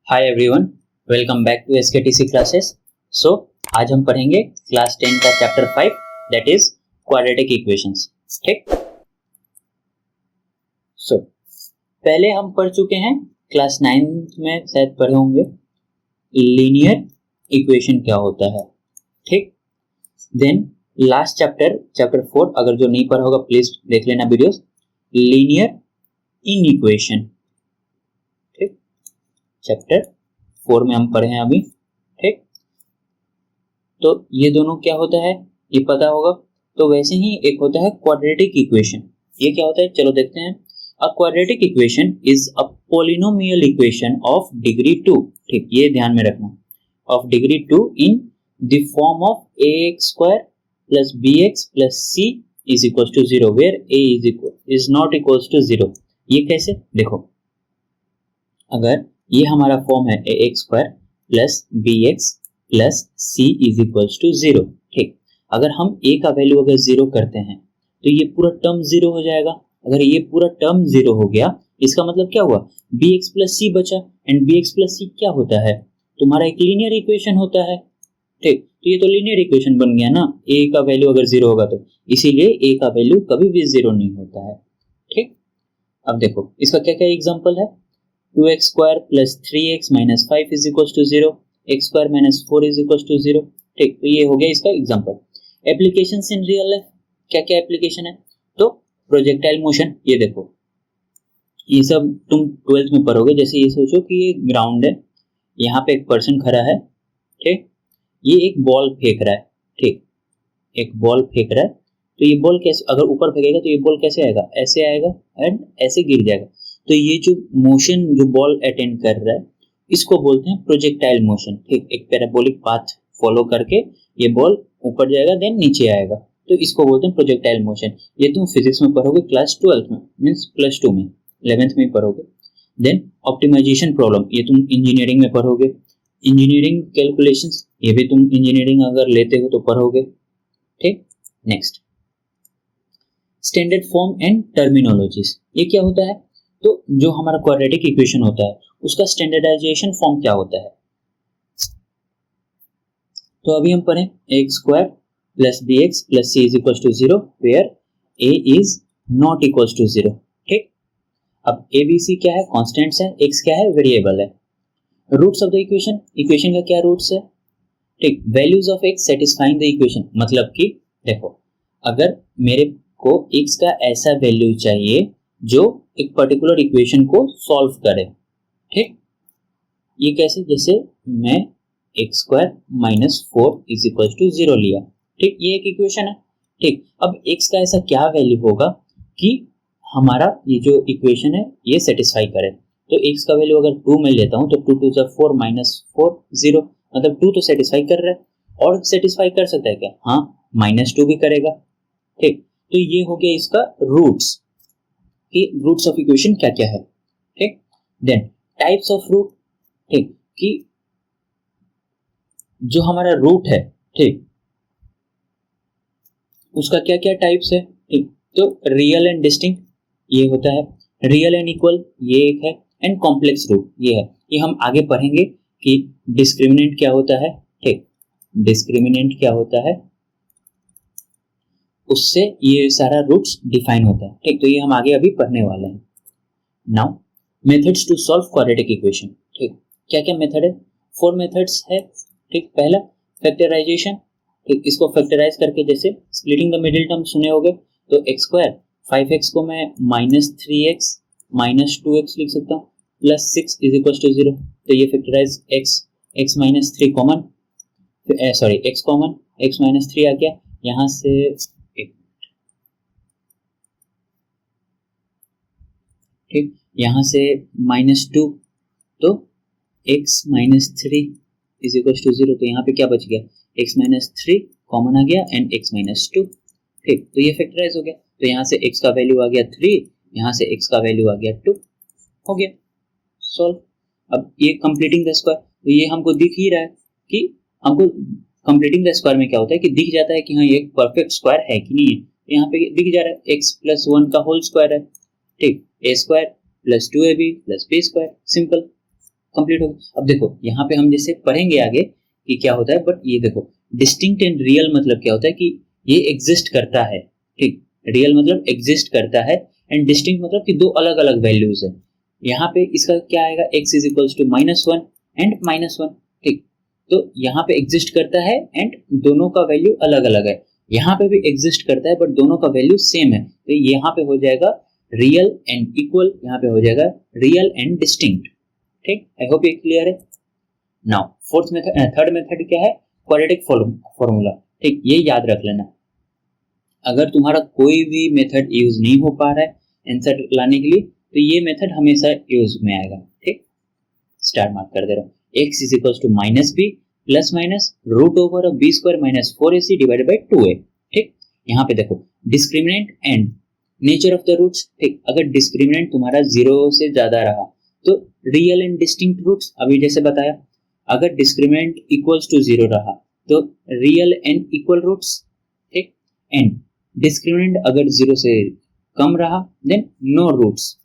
Hi everyone, welcome back to SKTC classes. So आज हम पढ़ेंगे क्लास 10 का chapter 5 that is quadratic equations. ठीक। सो पहले हम पढ़ चुके हैं क्लास 9 में, शायद पढ़े होंगे लीनियर इक्वेशन क्या होता है। ठीक। देन लास्ट चैप्टर 4, अगर जो नहीं पढ़ा होगा प्लीज देख लेना वीडियोस, लीनियर इन इक्वेशन। ठीक। चैप्टर 4 में हम पढ़े हैं अभी। ठीक। तो ये दोनों क्या होता है ये पता होगा। तो वैसे ही एक होता है क्वाड्रेटिक इक्वेशन। ये क्या होता है चलो देखते हैं। A quadratic equation is a polynomial equation of degree 2। ठीक, ये ध्यान में रखना, of degree 2 in the form of ax square plus bx plus c is equals to 0 where a is not equals to 0। ये कैसे देखो, अगर ये हमारा फॉर्म है a x square plus b x plus c is equals to 0। ठीक, अगर हम ए का वैल्यू अगर 0 करते हैं तो ये पूरा टर्म 0 हो जाएगा। अगर ये पूरा टर्म 0 हो गया इसका मतलब क्या हुआ, बी एक्स प्लस सी बचा, एंड बी एक्स प्लस सी क्या होता है, तुम्हारा एक लीनियर इक्वेशन होता है। ठीक, तो ये तो लीनियर इक्वेशन बन गया ना, ए का वैल्यू अगर 0 होगा तो, इसीलिए ए का वैल्यू कभी भी 0 नहीं होता है। ठीक, अब देखो इसका क्या क्या एग्जांपल है। 2x square plus 3x minus 5 is equals to 0, x square minus 4 is equals to 0। ठीक, तो ये हो गया इसका example. Applications in real life, क्या क्या एप्लीकेशन है, तो प्रोजेक्टाइल मोशन। ये देखो ये सब तुम 12th में पढ़ोगे। जैसे ये सोचो कि ये ग्राउंड है, यहाँ पे एक पर्सन खड़ा है। ठीक, ये एक बॉल फेंक रहा है। ठीक, एक बॉल फेंक रहा है, तो ये बॉल कैसे, अगर ऊपर फेंकेगा तो ये बॉल कैसे आएगा, ऐसे आएगा एंड ऐसे गिर जाएगा। तो ये जो मोशन जो बॉल अटेंड कर रहा है इसको बोलते हैं प्रोजेक्टाइल मोशन। ठीक, एक पैराबोलिक पाथ फॉलो करके ये बॉल ऊपर जाएगा देन नीचे आएगा, तो इसको बोलते हैं प्रोजेक्टाइल मोशन। ये तुम फिजिक्स में पढ़ोगे क्लास 12th में, मींस प्लस 2 में, 11th में पढ़ोगे। देन ऑप्टिमाइजेशन प्रॉब्लम, ये तुम इंजीनियरिंग में पढ़ोगे। इंजीनियरिंग कैलकुलेशंस, ये भी तुम इंजीनियरिंग अगर लेते हो तो पढ़ोगे। ठीक, next standard form and terminologies. ये क्या होता है, तो जो हमारा क्वाड्रेटिक इक्वेशन होता है उसका स्टैंडर्डाइजेशन फॉर्म क्या होता है। तो अभी हम पढ़ें x square plus b x plus c is equal to 0 where a is not equal to 0। ठीक, अब ए बी सी क्या है, कॉन्स्टेंट्स है, एक्स क्या है, वेरिएबल है। Roots of the equation, equation का क्या रूट्स है। ठीक, values of x satisfying the equation, मतलब कि देखो अगर मेरे को एक्स का ऐसा वैल्यू चाहिए जो एक पर्टिकुलर इक्वेशन को सॉल्व करे। ठीक, ये कैसे, जैसे मैं x square minus 4 is equal to 0 लिया। ठीक, ये एक इक्वेशन है। ठीक, अब एक्स का ऐसा क्या वैल्यू होगा कि हमारा ये जो इक्वेशन है ये सेटिस्फाई करे। तो एक्स का वैल्यू अगर 2 में लेता हूं तो 2 टू 4 माइनस 4 0, मतलब 2 तो सेटिस्फाई कर रहा है, और सेटिस्फाई कर सकता है क्या, हाँ माइनस 2 भी करेगा। ठीक, तो ये हो गया इसका रूट्स, कि रूट्स ऑफ इक्वेशन क्या क्या है। ठीक, देन टाइप्स ऑफ रूट। ठीक, कि जो हमारा रूट है, ठीक, उसका क्या क्या टाइप्स है। ठीक, तो रियल एंड डिस्टिंक्ट ये होता है, रियल एंड इक्वल ये एक है, एंड कॉम्प्लेक्स रूट ये है। ये हम आगे पढ़ेंगे कि डिस्क्रिमिनेंट क्या होता है। ठीक, डिस्क्रिमिनेंट क्या होता है, उससे ये सारा रूट्स डिफाइन होता है। ठीक, तो ये हम आगे अभी पढ़ने वाले हैं। Now methods to solve quadratic equation. ठीक, क्या क्या मेथड है, 4 मेथड्स है। ठीक, पहला फैक्टराइजेशन। ठीक, इसको फैक्टराइज करके, जैसे स्प्लिटिंग द मिडिल टर्म सुने होगे, तो एक्स स्क्वायर 5x को मैं माइनस 3x माइनस 2x लिख सकता हूँ, प्लस 6 इज इक्वल टू 0। तो ये factorise x minus 3 common, sorry x common, x minus 3 आ गया, यहाँ से ठीक, यहाँ से -2, तो x minus 3 is equal to 0। तो यहाँ पे क्या बच गया, x माइनस 3 कॉमन आ गया एंड x माइनस 2। ठीक, तो ये फैक्टराइज हो गया, तो यहाँ से x का वैल्यू आ गया 3, यहाँ से x का वैल्यू आ गया 2, हो गया सॉल्व। अब ये कंप्लीटिंग द स्क्वायर, तो ये हमको दिख ही रहा है कि हमको कंप्लीटिंग द स्क्वायर में क्या होता है कि दिख जाता है कि हाँ ये एक परफेक्ट स्क्वायर है कि नहीं है। यहाँ पे दिख जा रहा है x प्लस 1 का होल स्क्वायर है। ठीक, a square plus 2ab plus b square, simple. Complete हो गया। अब देखो यहाँ पे हम जैसे पढ़ेंगे आगे कि क्या होता है, बट ये देखो डिस्टिंक्ट एंड रियल मतलब क्या होता है कि ये एग्जिस्ट करता है, ठीक। रियल मतलब एग्जिस्ट करता है एंड डिस्टिंक्ट मतलब कि दो अलग अलग वैल्यूज है। यहाँ पे इसका क्या आएगा, x is equals to -1 and -1, ठीक। तो यहाँ पे एग्जिस्ट करता है एंड दोनों का वैल्यू अलग अलग है। यहाँ पे भी एग्जिस्ट करता है बट दोनों का वैल्यू सेम है, तो यहाँ पे हो जाएगा रियल एंड इक्वल, यहाँ पे हो जाएगा रियल एंड डिस्टिंक्ट, ठीक। आई होप ये क्लियर है। Now fourth method, third method क्या है, क्वाड्रेटिक फॉर्मूला, ठीक। ये याद रख लेना, अगर तुम्हारा कोई भी मेथड यूज नहीं हो पा रहा है आंसर लाने के लिए तो ये मेथड हमेशा यूज में आएगा, ठीक। स्टार मार्क कर दे रहा हूँ, x is equal to -b plus minus root over of b square minus 4ac divided by 2a, ठीक। यहाँ पे देखो discriminant and nature of the roots, ठीक। अगर डिस्क्रिमिनेंट तुम्हारा 0 से ज्यादा रहा तो रियल एंड डिस्टिंक्ट रूट्स, अभी जैसे बताया, अगर डिस्क्रिमिनेंट इक्वल्स टू 0 रहा तो रियल एंड इक्वल रूट्स, ठीक। एंड डिस्क्रिमिनेंट अगर 0 से कम रहा then no roots.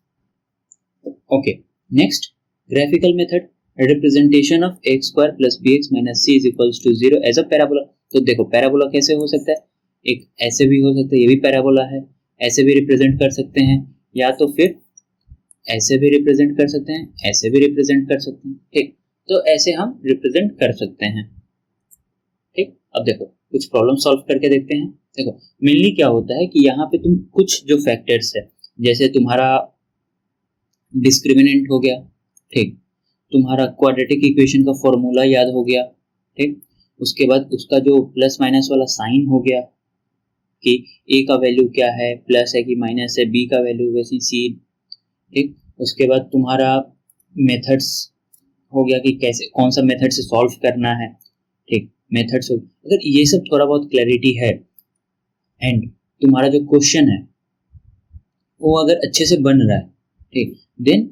Okay, next graphical method, representation of x square plus bx minus c is equals to 0 as a parabola. तो देखो पैराबोला कैसे हो सकता है, एक ऐसे भी हो सकता है, ये भी पैराबोला है, ऐसे भी रिप्रेजेंट कर सकते हैं, या तो फिर ऐसे भी रिप्रेजेंट कर सकते हैं, ऐसे भी रिप्रेजेंट कर सकते हैं, ठीक। तो ऐसे हम रिप्रेजेंट कर सकते हैं, ठीक। अब देखो कुछ प्रॉब्लम सॉल्व करके देखते हैं। देखो मेनली क्या होता है कि यहाँ पे तुम कुछ जो फैक्टर्स है, जैसे तुम्हारा डिस्क्रिमिनेंट हो गया, ठीक, तुम्हारा क्वाड्रेटिक इक्वेशन का फॉर्मूला याद हो गया, ठीक, उसके बाद उसका जो प्लस माइनस वाला साइन हो गया कि a का वैल्यू क्या है, प्लस है कि माइनस है, b का वैल्यू वैसे c, ठीक। उसके बाद तुम्हारा मेथड्स हो गया कि कैसे कौन सा मेथड से सॉल्व करना है, ठीक, मेथड्स। अगर ये सब थोड़ा बहुत क्लैरिटी है एंड तुम्हारा जो क्वेश्चन है वो अगर अच्छे से बन रहा है, ठीक, देन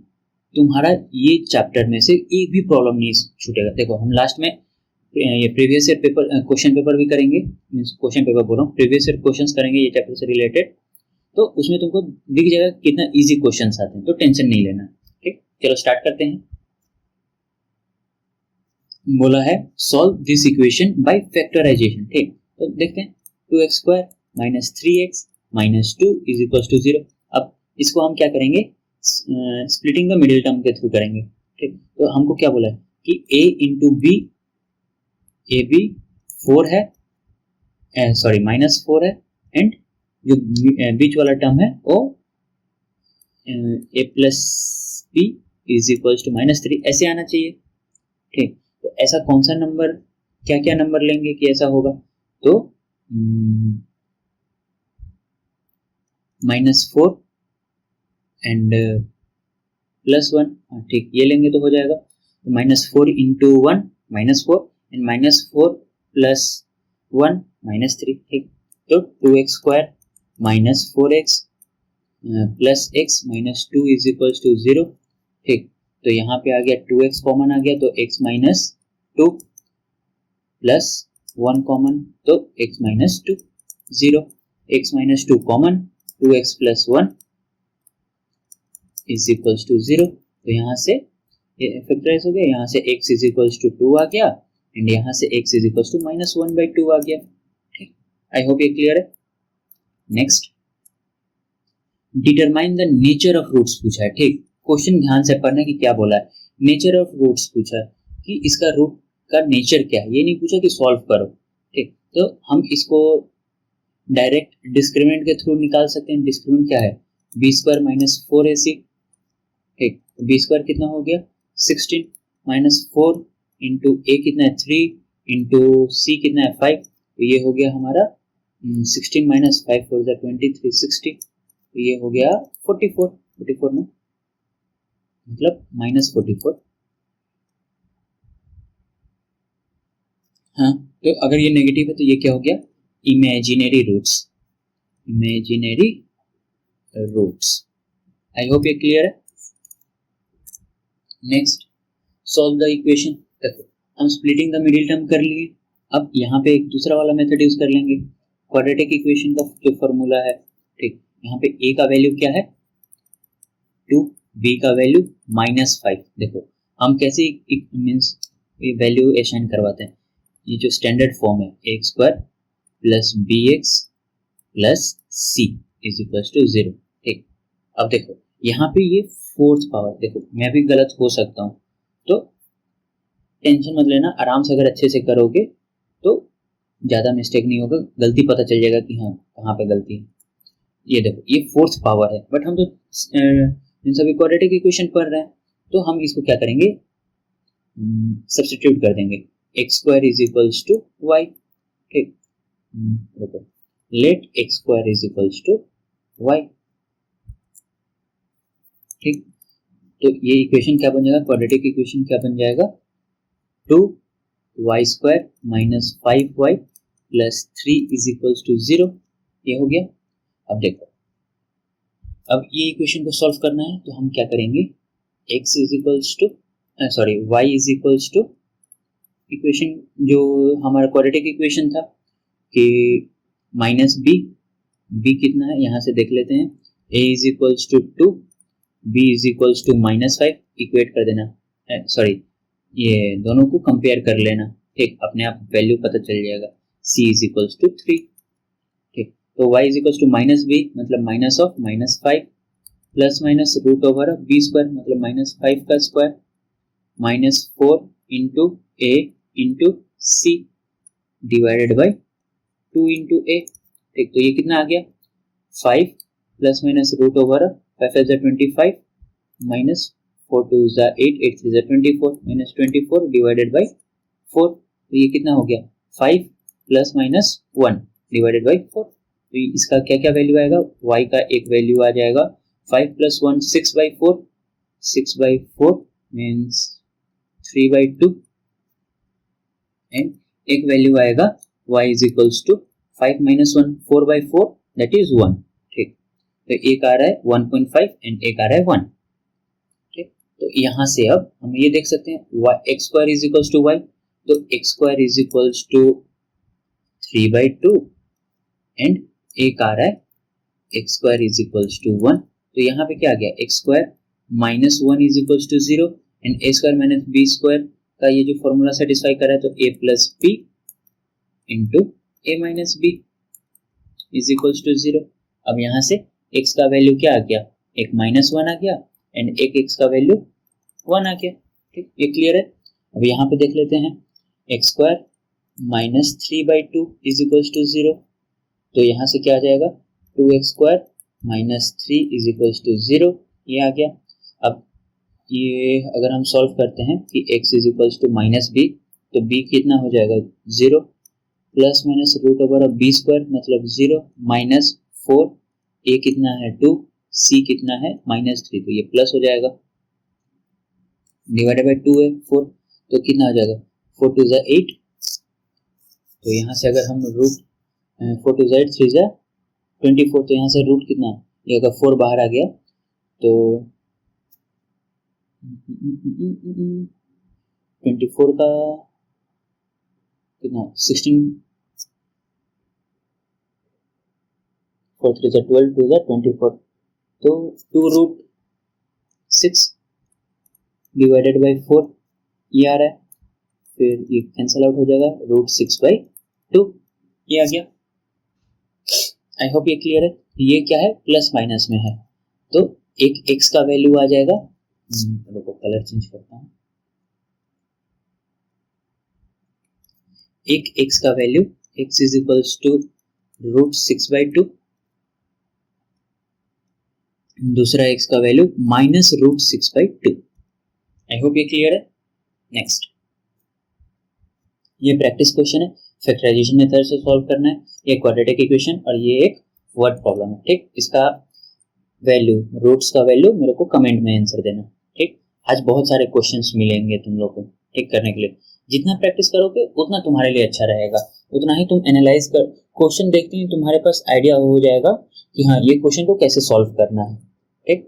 तुम्हारा ये चैप्टर में से एक भी प्रॉब्लम नहीं छूटेगा। देखो हम लास्ट में ये previous year paper question paper भी करेंगे, मींस क्वेश्चन पेपर बोल रहा हूँ, प्रीवियस ईयर क्वेश्चंस करेंगे ये चैप्टर से रिलेटेड, तो उसमें तुमको दिख जाएगा कितना इजी क्वेश्चंस आते हैं, तो टेंशन नहीं लेना, ठीक। चलो स्टार्ट करते हैं। बोला है solve this equation by factorisation, ठीक। तो देखते हैं 2x square minus 3x minus 2 is equal to 0। अब इसको हम क्या करेंगे, स्प्लिटिंग द मिडिल टर्म के थ्रू करेंगे, ठीक। तो हमको क्या बोला है कि a into b, a b 4 है, सॉरी -4 है, एंड जो बीच वाला टर्म है वो a plus b is equal to -3 ऐसे आना चाहिए, ठीक। तो ऐसा कौन सा नंबर, क्या क्या नंबर लेंगे कि ऐसा होगा, तो -4 एंड +1, ठीक, ये लेंगे तो हो जाएगा। तो -4 इंटू 1 -4 एंड -4 प्लस 1 -3, ठीक। तो 2x square minus 4x plus x minus 2 is equal to 0, ठीक। तो यहाँ पे आ गया 2x कॉमन आ गया तो x माइनस 2 प्लस 1 कॉमन तो x minus 2, 0, x minus 2 common, 2x plus 1 is equal to 0। तो यहाँ से ये फैक्टराइज हो गया, यहाँ से x इज इक्वल टू 2 आ गया एंड यहाँ से x इज इक्वल टू -1/2 आ गया, ठीक। आई होप ये क्लियर है। Next determine the nature of roots पूछा है, ठीक। क्वेश्चन ध्यान से पढ़ना कि क्या बोला है, नेचर ऑफ रूट्स पूछा है कि इसका रूट का नेचर क्या है, ये नहीं पूछा कि सॉल्व करो, ठीक। तो हम इसको डायरेक्ट डिस्क्रिमिनेंट के थ्रू निकाल सकते हैं। डिस्क्रिमिनेंट क्या है, b स्क्वायर माइनस 4ac, ठीक। b स्क्वायर कितना हो गया 16 माइनस 4 इंटू a कितना है 3 इंटू c कितना है 5, तो ये हो गया हमारा 16 माइनस 5 4 23 60, तो ये हो गया 44 में मतलब -44। हाँ, तो अगर ये नेगेटिव है तो ये क्या हो गया, इमेजिनरी रूट्स। आई होप ये क्लियर है। Next solve the equation. देखो हम स्प्लिटिंग द मिडिल टर्म कर लिए, अब यहाँ पे एक दूसरा वाला मेथड यूज कर लेंगे, क्वाड्रेटिक इक्वेशन का जो फॉर्मूला है, ठीक। यहाँ पे a का वैल्यू क्या है 2, b का वैल्यू -5। देखो हम कैसे मीन्स ये वैल्यू असाइन करवाते हैं, ये जो स्टैंडर्ड फॉर्म है x square plus b x plus c is equals to 0। ठीक, अब देखो यहाँ पे ये फोर्थ पावर, देखो मैं भी गलत हो सकता हूँ, तो टेंशन मत लेना, आराम से अगर अच्छे से करोगे तो ज़्यादा मिस्टेक नहीं होगा, गलती पता चल जाएगा कि हाँ कहाँ पे गलती है। ये देखो ये फोर्थ पावर है, बट हम तो इन सभी क्वाड्रेटिक इक्वेशन पढ़ रहे हैं, तो हम इसको क्या करेंगे, सब्स्टिट्यूट कर देंगे, x square is equals to y. ठीक, देखो let x square is equals to y. ठीक, तो ये इक्वेशन क्या बन जाएगा, क्वाड्रेटिक इक्वेशन क्या बन जाएगा, 2y square minus 5y plus 3 is equals to 0। ये हो गया। अब देखो, अब ये इक्वेशन को सॉल्व करना है, तो हम क्या करेंगे, x is equals to y is equals to equation जो हमारा क्वाड्रेटिक इक्वेशन था कि माइनस b कितना है यहाँ से देख लेते हैं, a is equals to 2, b is equals to minus 5, equate कर देना, ये दोनों को कंपेयर कर लेना। ठीक, अपने आप वैल्यू पता चल जाएगा, c इज इक्वल्स टू 3। ठीक, तो y is equals to minus b मतलब minus of minus 5 plus minus root over b square मतलब माइनस 5 का square minus 4 into a into c divided by 2 into a। ठीक, तो ये कितना आ गया, 5 plus minus root over 5 is 25 minus 4 2 is 8 8 3 is 24 minus 24 divided by 4। तो ये कितना हो गया, 5 प्लस माइनस 1 डिवाइडेड बाई 4। तो इसका क्या क्या वैल्यू आएगा, y का एक वैल्यू आ जाएगा 5 प्लस 1 6/4, 6/4 मीन्स 3/2 एंड एक वैल्यू आएगा y is equals to 5 minus 1 4/4 that is 1। ठीक, तो एक आ रहा है 1.5 एंड एक आ रहा है 1। ठीक, तो यहाँ से अब हम ये देख सकते हैं x square is equals to y, तो x square is equals to 3/2 and एक आ रहा है x square is equals to 1। तो यहाँ पे क्या आ गया, x square minus 1 is equals to 0 and a square minus b square का ये जो फॉर्मूला सेटिस्फाई कर रहा है, तो a plus b into a minus b is equals to 0। अब यहाँ से x का वैल्यू क्या आ गया, एक माइनस 1 आ गया एंड एक x का वैल्यू 1 आ गया। ठीक, ये क्लियर है। अब यहाँ पे देख लेते हैं, x square minus 3/2 is equals to 0, तो यहाँ से क्या आ जाएगा, 2x square minus 3 is equals to 0, ये आ गया। अब ये अगर हम सॉल्व करते हैं कि x is equals to minus b, तो b कितना हो जाएगा 0 plus minus root over b square मतलब 0 माइनस 4, a कितना है 2, c कितना है माइनस 3, तो ये प्लस हो जाएगा डिवाइडेड बाई 2 है 4, तो कितना हो जाएगा 4 2 is 8। तो यहाँ से अगर हम रूट 4 2 is 8 3 is 24, तो यहाँ से रूट कितना, ये अगर 4 बाहर आ गया तो 24 का कितना 16, 4 3 is 12 2 is 24, तो 2 रूट 6 डिवाइडेड बाई 4 ये आ रहा है, फिर ये कैंसल आउट हो जाएगा, रूट 6/2 ये आ गया। आई होप ये क्लियर है। ये क्या है, प्लस माइनस में है, तो एक x का वैल्यू आ जाएगा, रुको कलर चेंज करता हूँ, एक x का value x is equals to root 6/2, दूसरा x का value minus root 6/2। I hope ये क्लियर है। नेक्स्ट, ये प्रैक्टिस क्वेश्चन है, फैक्टराइजेशन मेथड से सॉल्व करना है, ये क्वाड्रेटिक इक्वेशन और ये एक वर्ड प्रॉब्लम है। ठीक, इसका वैल्यू, रूट्स का वैल्यू मेरे को कमेंट में आंसर देना। ठीक, आज बहुत सारे क्वेश्चंस मिलेंगे तुम लोग को ठीक करने के लिए, जितना प्रैक्टिस करोगे उतना तुम्हारे लिए अच्छा रहेगा, उतना ही तुम एनालाइज कर क्वेश्चन देखते ही तुम्हारे पास आइडिया हो जाएगा कि हाँ ये क्वेश्चन को कैसे सॉल्व करना है। ठीक,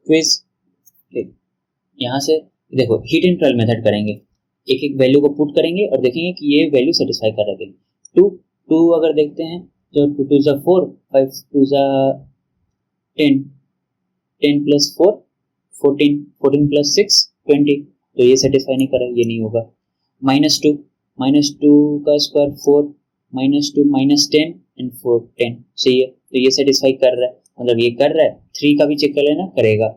क्विज। ठीक, यहाँ से देखो हीट एंड ट्रायल मेथड करेंगे, एक एक वैल्यू को पुट करेंगे और देखेंगे कि ये वैल्यू सेटिस्फाई कर रही है। 2 अगर देखते हैं तो 2 2 is 4, 5 2 is 10, 10 plus 4 14, 14 plus 6 20, तो ये सेटिस्फाई नहीं कर रहा, ये नहीं होगा। -2 का स्क्वायर 4, -2 -10 एंड 4 10, सही है, तो ये सेटिस्फाई कर रहा है, मतलब ये कर रहा है। 3 का भी चेक कर लेना, करेगा,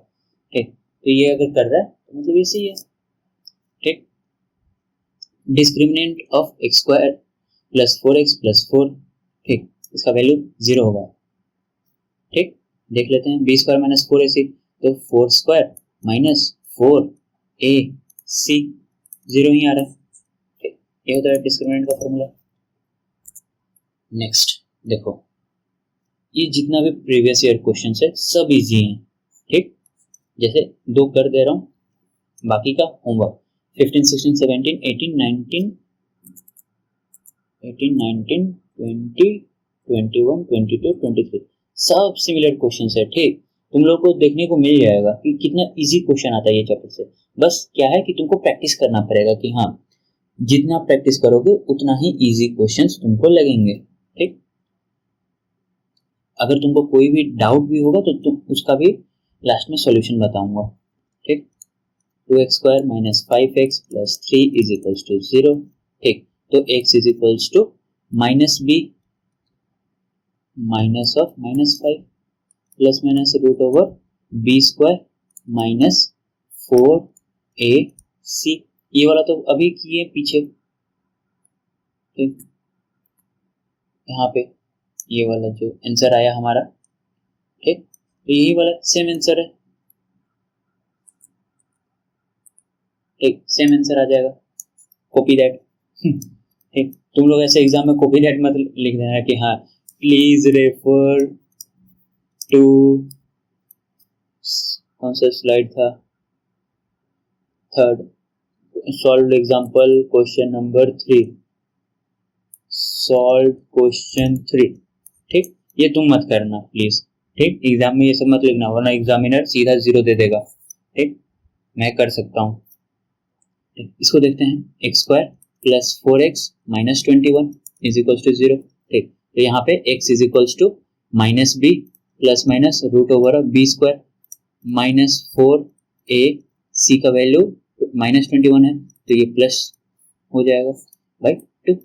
ठीक। तो ये अगर कर रहा है तो मतलब ये सही है, ठीक। Discriminant of x square plus 4x plus 4, ठीक, इसका वैल्यू 0 होगा, ठीक। देख लेते हैं, b स्क्वायर माइनस 4ac, तो 4 स्क्वायर माइनस 4ac 0 ही आ रहा है, ठीक। ये होता है डिस्क्रिमिनेंट का फॉर्मूला। नेक्स्ट देखो, ये जितना भी प्रीवियस ईयर क्वेश्चन है सब इजी हैं, ठीक। जैसे 2 कर दे रहा हूँ, बाकी का होमवर्क 15 16 17 18 19 20 21 22 23 सब सिमिलर क्वेश्चन है, ठीक। तुम लोग को देखने को मिल जाएगा कि कितना इजी क्वेश्चन आता है ये चैप्टर से। बस क्या है कि तुमको प्रैक्टिस करना पड़ेगा कि हाँ, जितना प्रैक्टिस करोगे उतना ही इजी क्वेश्चंस तुमको लगेंगे, ठीक। अगर तुमको कोई भी डाउट भी होगा तो तुम उसका भी लास्ट में सॉल्यूशन बताऊंगा, ठीक। 2x square minus 5x plus 3 is equals to 0, ठीक। तो x is equals to minus b minus of -5 plus minus root over b square minus 4ac, ये वाला तो अभी किए पीछे, ठीक। यहाँ पे ये वाला जो आंसर आया हमारा, ठीक, तो यही वाला सेम आंसर है, ठीक, सेम आंसर आ जाएगा। कॉपी दैट, ठीक। तुम लोग ऐसे एग्जाम में कॉपी दैट मत लिख देना कि हाँ प्लीज रेफर टू, कौन सा स्लाइड था, 3rd, solve example question number 3, solve question 3, ठीक। ये तुम मत करना प्लीज, ठीक। एग्जाम में ये सब मत लिखना, वरना एग्जामिनर सीधा 0 दे देगा, ठीक। मैं कर सकता हूँ, इसको देखते हैं, x square plus 4x minus 21 is equals to 0, ठीक। तो यहाँ पे x is equals to minus b plus minus root over of b square minus 4ac का वैल्यू माइनस 21 है, तो ये प्लस हो जाएगा by 2,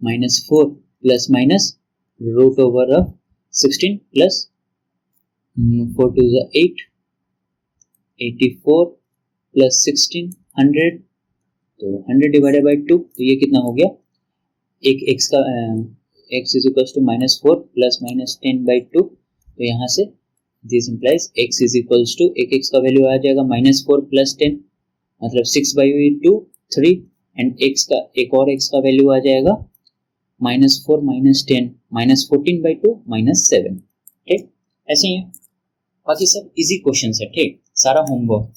minus 4 plus minus root over of 16 plus 4 to 8, 84 plus 16 100, तो 100 डिवाइडेड बाई 2, तो ये कितना हो गया, एक x का x is equals to minus 4 plus minus 10 by 2, तो यहाँ से this implies x is equals to एक x का वैल्यू आ जाएगा माइनस 4 प्लस 10, मतलब 6 बाई 2 3, एंड x का एक और x का वैल्यू आ जाएगा minus 4 minus 10 minus 14 by 2 minus 7, ठीक। ऐसे ही है, बाकी सब इजी क्वेश्चन है, ठीक। सारा होमवर्क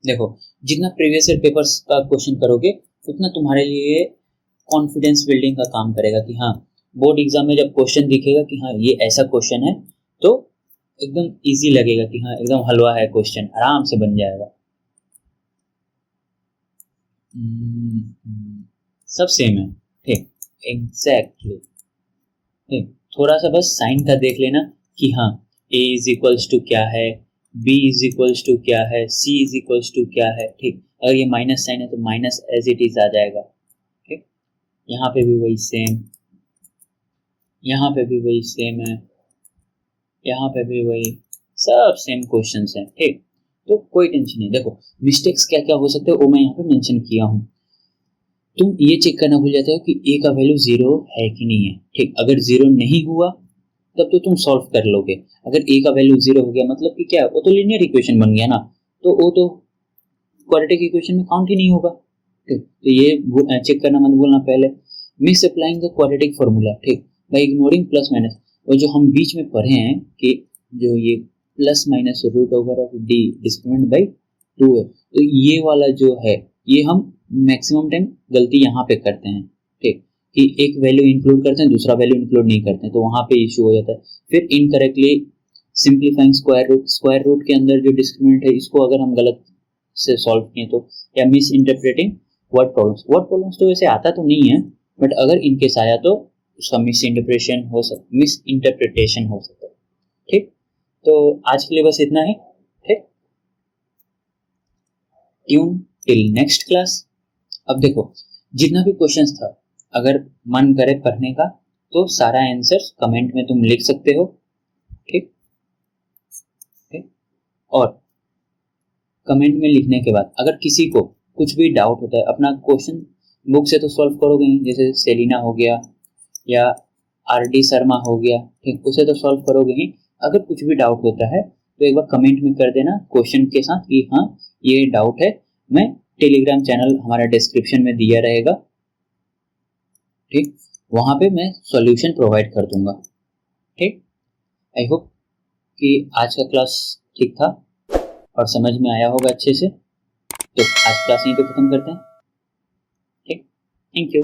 देखो, जितना प्रीवियस ईयर पेपर्स का क्वेश्चन करोगे उतना तुम्हारे लिए कॉन्फिडेंस बिल्डिंग का काम करेगा कि हाँ, बोर्ड एग्जाम में जब क्वेश्चन दिखेगा कि हाँ ये ऐसा क्वेश्चन है, तो एकदम इजी लगेगा कि हाँ एकदम हलवा है क्वेश्चन, आराम से बन जाएगा। सब सेम है, ठीक, एग्जैक्टली, ठीक। थोड़ा सा बस साइन का देख लेना कि हाँ a इज इक्वल्स टू क्या है, b इज इक्वल्स टू क्या है, c इज इक्वल्स टू क्या है, ठीक। अगर ये माइनस साइन है तो माइनस एज इट इज आ जाएगा, ठीक। यहाँ पे भी वही सेम, यहाँ पे भी वही सेम है, यहाँ पे भी वही, सब सेम क्वेश्चंस हैं, ठीक। तो कोई टेंशन नहीं। देखो मिस्टेक्स क्या क्या हो सकते हैं वो मैं यहाँ पे मेंशन किया हूँ। तुम ये चेक करना भूल जाते हो कि a का वैल्यू 0 है कि नहीं है, ठीक। अगर 0 नहीं हुआ तब तो तुम सॉल्व कर लोगे। अगर a का वैल्यू 0 हो गया मतलब कि क्या, वो तो लीनियर इक्वेशन बन गया ना, तो वो तो क्वाड्रेटिक इक्वेशन में काउंट ही नहीं होगा, ठीक। तो ये चेक करना मत भूलना पहले। Miss applying the quadratic formula, ठीक, बाय इग्नोरिंग प्लस माइनस, और जो हम बीच में पढ़े हैं कि जो ये plus minus root over of d discriminant by 2 है, तो ये वाला जो है ये हम मैक्सिमम टाइम गलती यहाँ पे करते हैं, ठीक, कि एक वैल्यू इंक्लूड करते हैं दूसरा वैल्यू इंक्लूड नहीं करते हैं, तो वहाँ पे इशू हो जाता है। फिर इनकरेक्टली सिंप्लीफाइंग स्क्वायर रूट के अंदर जो डिस्क्रिमिनेंट है इसको अगर हम गलत से सॉल्व किए तो, या मिस इंटरप्रेटिंग वर्ड प्रॉब्लम्स तो वैसे आता तो नहीं है, बट अगर इनकेस आया तो उसका मिस इंटरप्रिटेशन हो सकता है, ठीक। तो आज के लिए बस इतना ही, ठीक। Tune till next class. अब देखो, जितना भी क्वेश्चंस था, अगर मन करे पढ़ने का तो सारा आंसर कमेंट में तुम लिख सकते हो। ठीक, और कमेंट में लिखने के बाद अगर किसी को कुछ भी डाउट होता है, अपना क्वेश्चन बुक से तो सॉल्व करोगे ही, जैसे सेलिना हो गया या आरडी शर्मा हो गया, ठीक, उसे तो सॉल्व करोगे ही। अगर कुछ भी डाउट होता है तो एक बार कमेंट में कर देना क्वेश्चन के साथ कि हाँ ये डाउट है। मैं टेलीग्राम चैनल हमारा डिस्क्रिप्शन में दिया रहेगा, ठीक, वहां पे मैं सॉल्यूशन प्रोवाइड कर दूंगा। ठीक, आई होप कि आज का क्लास ठीक था और समझ में आया होगा अच्छे से। तो आज क्लास यहीं पे खत्म करते हैं। ठीक, थैंक यू।